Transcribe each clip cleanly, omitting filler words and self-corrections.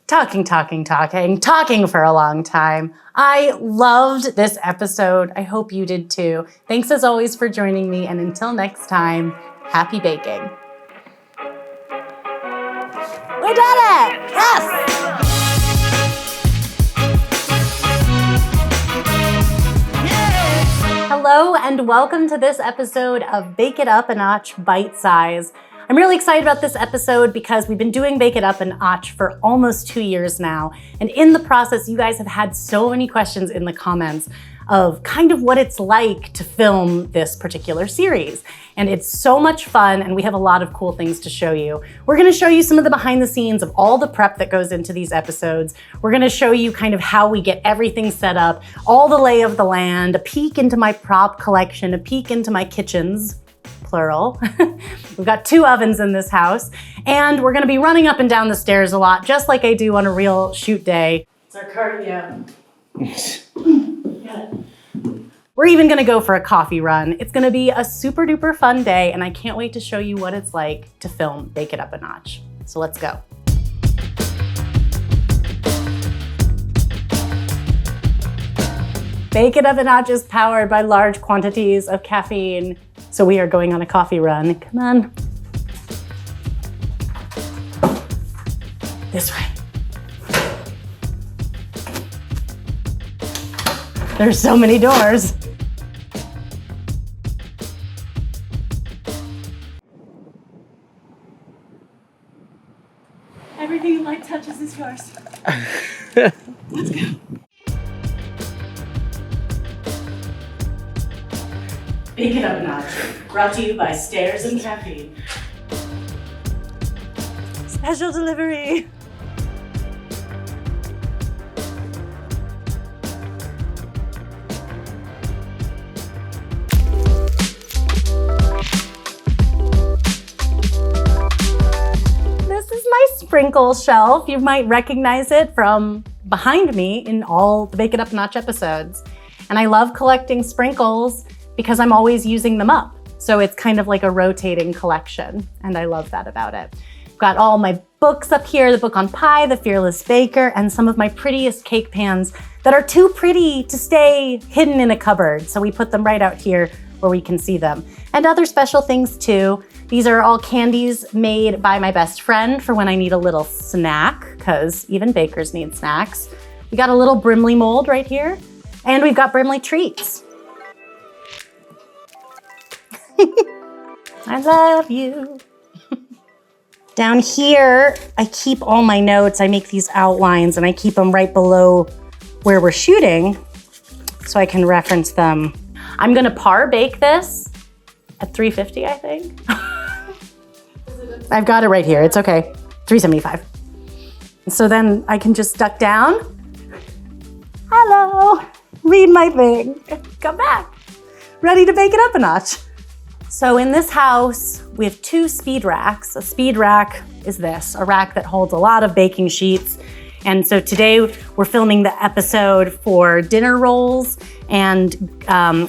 talking for a long time. I loved this episode. I hope you did too. Thanks as always for joining me, and until next time, happy baking. We did it! Yes! Hello and welcome to this episode of Bake It Up a Notch Bite Size. I'm really excited about this episode because we've been doing Bake It Up a Notch for almost 2 years now. And in the process, you guys have had so many questions in the comments of kind of what it's like to film this particular series. And it's so much fun, and we have a lot of cool things to show you. We're gonna show you some of the behind the scenes of all the prep that goes into these episodes. We're gonna show you kind of how we get everything set up, all the lay of the land, a peek into my prop collection, a peek into my kitchens, plural. We've got 2 ovens in this house, and we're gonna be running up and down the stairs a lot, just like I do on a real shoot day. It's our cardio. We're even gonna go for a coffee run. It's gonna be a super duper fun day, and I can't wait to show you what it's like to film Bake It Up a Notch. So let's go. Bake It Up a Notch is powered by large quantities of caffeine. So we are going on a coffee run. Come on. This way. There's so many doors. Everything the light touches is yours. Let's go. Bake It Up a Notch, brought to you by Stairs and Caffeine. Special delivery. This is my sprinkle shelf. You might recognize it from behind me in all the Bake It Up a Notch episodes. And I love collecting sprinkles because I'm always using them up. So it's kind of like a rotating collection, and I love that about it. I've got all my books up here, the book on pie, The Fearless Baker, and some of my prettiest cake pans that are too pretty to stay hidden in a cupboard. So we put them right out here where we can see them. And other special things too. These are all candies made by my best friend for when I need a little snack, because even bakers need snacks. We got a little Brimley mold right here, and we've got Brimley treats. I love you. Down here, I keep all my notes. I make these outlines and I keep them right below where we're shooting so I can reference them. I'm gonna par bake this at 350, I think. I've got it right here, it's okay. 375. So then I can just duck down. Hello, read my thing. Come back. Ready to bake it up a notch. So in this house, we have 2 speed racks. A speed rack is this, a rack that holds a lot of baking sheets. And so today we're filming the episode for dinner rolls and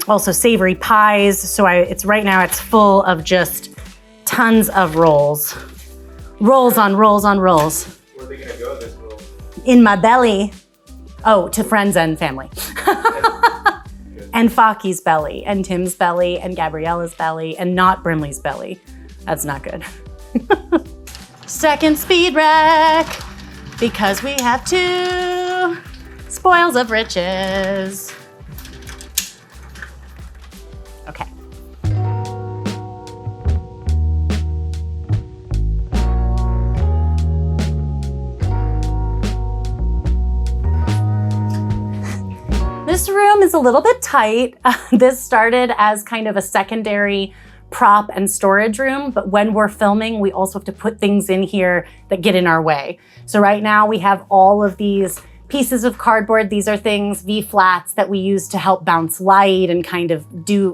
also savory pies. So it's right now it's full of just tons of rolls. Rolls on rolls on rolls. Where are they gonna go, this roll? In my belly. Oh, to friends and family. And Faki's belly, and Tim's belly, and Gabriella's belly, and not Brimley's belly. That's not good. Second speed rack, because we have 2 spoils of riches. Okay. This room is a little bit tight. This started as kind of a secondary prop and storage room, but when we're filming, we also have to put things in here that get in our way. So right now we have all of these pieces of cardboard. These are things, V-flats, that we use to help bounce light and kind of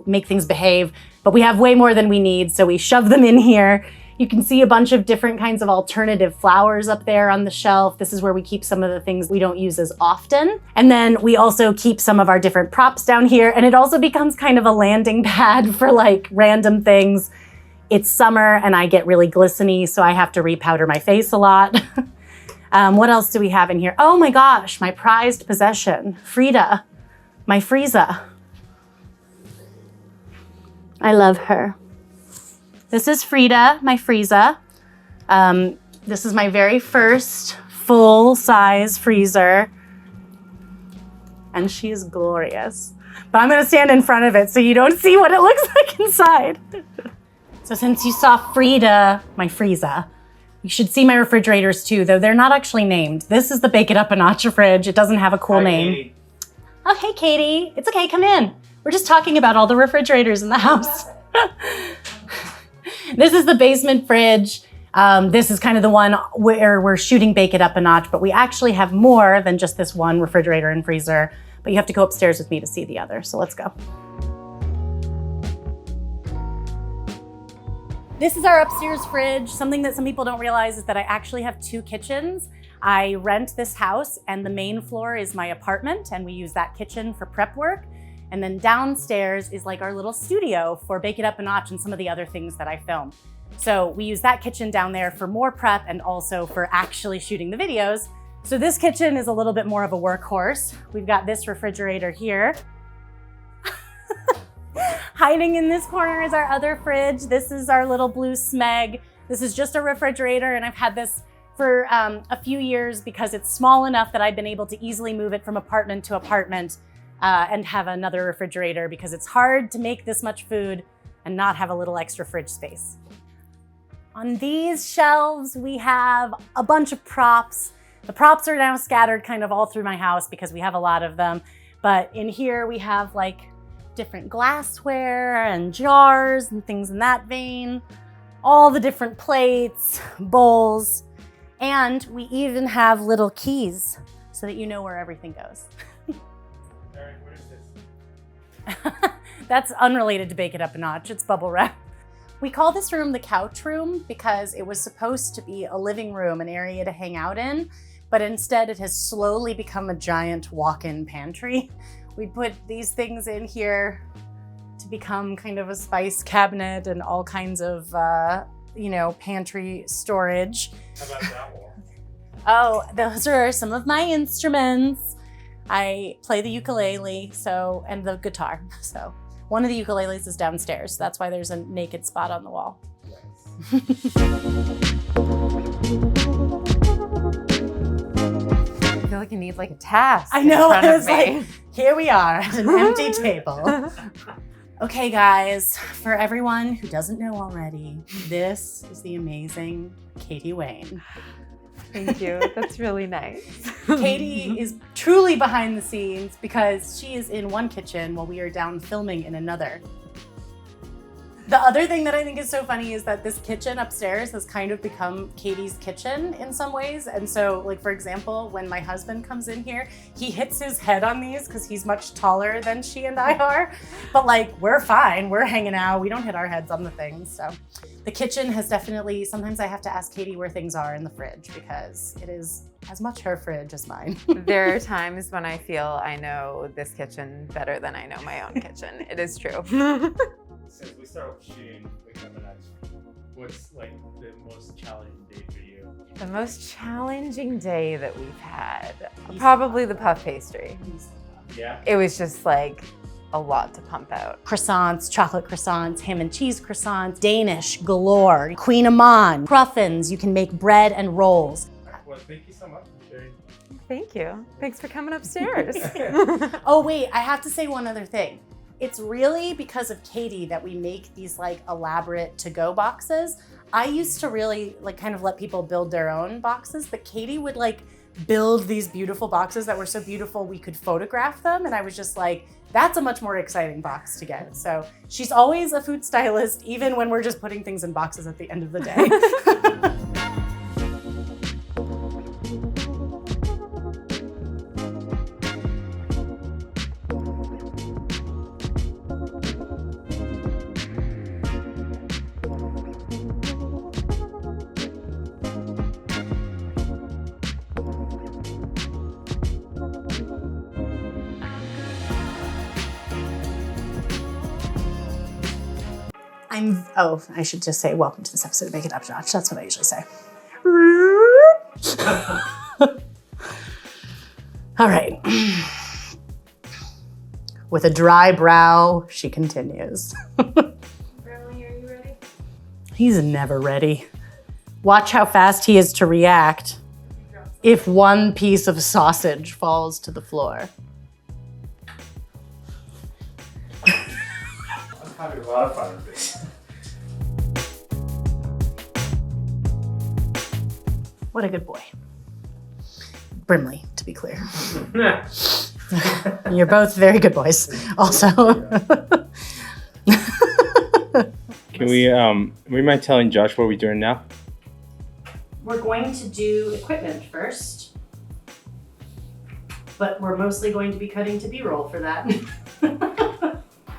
make things behave, but we have way more than we need, so we shove them in here. You can see a bunch of different kinds of alternative flowers up there on the shelf. This is where we keep some of the things we don't use as often. And then we also keep some of our different props down here, and it also becomes kind of a landing pad for like random things. It's summer and I get really glistening, so I have to repowder my face a lot. What else do we have in here? Oh my gosh, my prized possession, Frida, my Frieza. I love her. This is Frida, my Frieza. This is my very first full-size freezer. And she is glorious. But I'm gonna stand in front of it so you don't see what it looks like inside. So since you saw Frida, my Frieza, you should see my refrigerators too, though they're not actually named. This is the Bake It Up a Notch fridge. It doesn't have a cool name. Katie. Oh, hey, Katie. It's okay, come in. We're just talking about all the refrigerators in the house. This is the basement fridge. This is kind of the one where we're shooting Bake It Up a Notch, but we actually have more than just this one refrigerator and freezer, but you have to go upstairs with me to see the other, so let's go. This is our upstairs fridge. Something that some people don't realize is that I actually have 2 kitchens. I rent this house and the main floor is my apartment and we use that kitchen for prep work. And then downstairs is like our little studio for Bake It Up a Notch and some of the other things that I film. So we use that kitchen down there for more prep and also for actually shooting the videos. So this kitchen is a little bit more of a workhorse. We've got this refrigerator here. Hiding in this corner is our other fridge. This is our little blue Smeg. This is just a refrigerator and I've had this for a few years because it's small enough that I've been able to easily move it from apartment to apartment and have another refrigerator because it's hard to make this much food and not have a little extra fridge space. On these shelves, we have a bunch of props. The props are now scattered kind of all through my house because we have a lot of them. But in here we have like different glassware and jars and things in that vein, all the different plates, bowls, and we even have little keys so that you know where everything goes. Erin, what is this? That's unrelated to Bake It Up a Notch, it's bubble wrap. We call this room the couch room because it was supposed to be a living room, an area to hang out in, but instead it has slowly become a giant walk-in pantry. We put these things in here to become kind of a spice cabinet and all kinds of, pantry storage. How about that wall? Oh, those are some of my instruments. I play the ukulele, and the guitar. So one of the ukuleles is downstairs. That's why there's a naked spot on the wall. Nice. I feel like you need like a task. I know, in front of it's me. like, here we are at an empty table. Okay, guys, for everyone who doesn't know already, this is the amazing Katie Wayne. Thank you. That's really nice. Katie is truly behind the scenes because she is in one kitchen while we are down filming in another. The other thing that I think is so funny is that this kitchen upstairs has kind of become Katie's kitchen in some ways. And so, like, for example, when my husband comes in here, he hits his head on these because he's much taller than she and I are. But like, we're fine. We're hanging out. We don't hit our heads on the things. So the kitchen has definitely, sometimes I have to ask Katie where things are in the fridge because it is as much her fridge as mine. There are times when I feel I know this kitchen better than I know my own kitchen. It is true. Since we started shooting Bake It Up a Notch, what's like the most challenging day for you? The most challenging day that we've had, probably the puff pastry. Yeah? It was just like a lot to pump out. Croissants, chocolate croissants, ham and cheese croissants, Danish galore, Queen Amman, cruffins. You can make bread and rolls. Well, thank you so much for sharing. Thank you. Thanks for coming upstairs. Oh wait, I have to say one other thing. It's really because of Katie that we make these like elaborate to-go boxes. I used to really like kind of let people build their own boxes, but Katie would like build these beautiful boxes that were so beautiful we could photograph them. And I was just like, that's a much more exciting box to get. So she's always a food stylist, even when we're just putting things in boxes at the end of the day. I should just say welcome to this episode of Bake It Up a Notch. That's what I usually say. All right. With a dry brow, she continues. Bradley, are you ready? He's never ready. Watch how fast he is to react if one piece of sausage falls to the floor. I'm having a lot of fun with this. What a good boy. Brimley, to be clear. You're both very good boys, also. Can we mind telling Josh what we're doing now? We're going to do equipment first, but we're mostly going to be cutting to B-roll for that.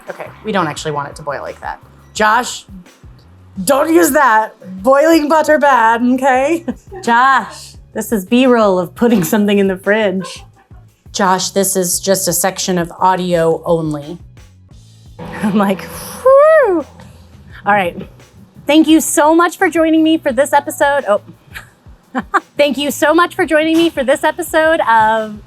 Okay, we don't actually want it to boil like that. Josh, don't use that. Boiling butter bad, okay? Josh, this is B-roll of putting something in the fridge. Josh, this is just a section of audio only. I'm like, whew. All right. Thank you so much for joining me for this episode. Oh, thank you so much for joining me for this episode of...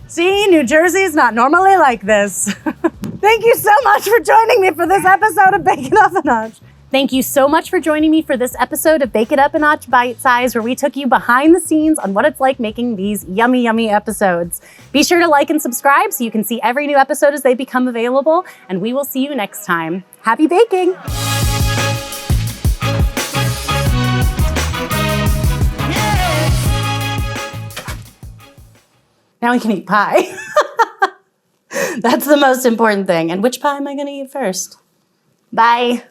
See, New Jersey is not normally like this. Thank you so much for joining me for this episode of Bake It Up a Notch. Thank you so much for joining me for this episode of Bake It Up a Notch Bite Size, where we took you behind the scenes on what it's like making these yummy, yummy episodes. Be sure to like and subscribe so you can see every new episode as they become available, and we will see you next time. Happy baking! Now we can eat pie. That's the most important thing. And which pie am I going to eat first? Bye.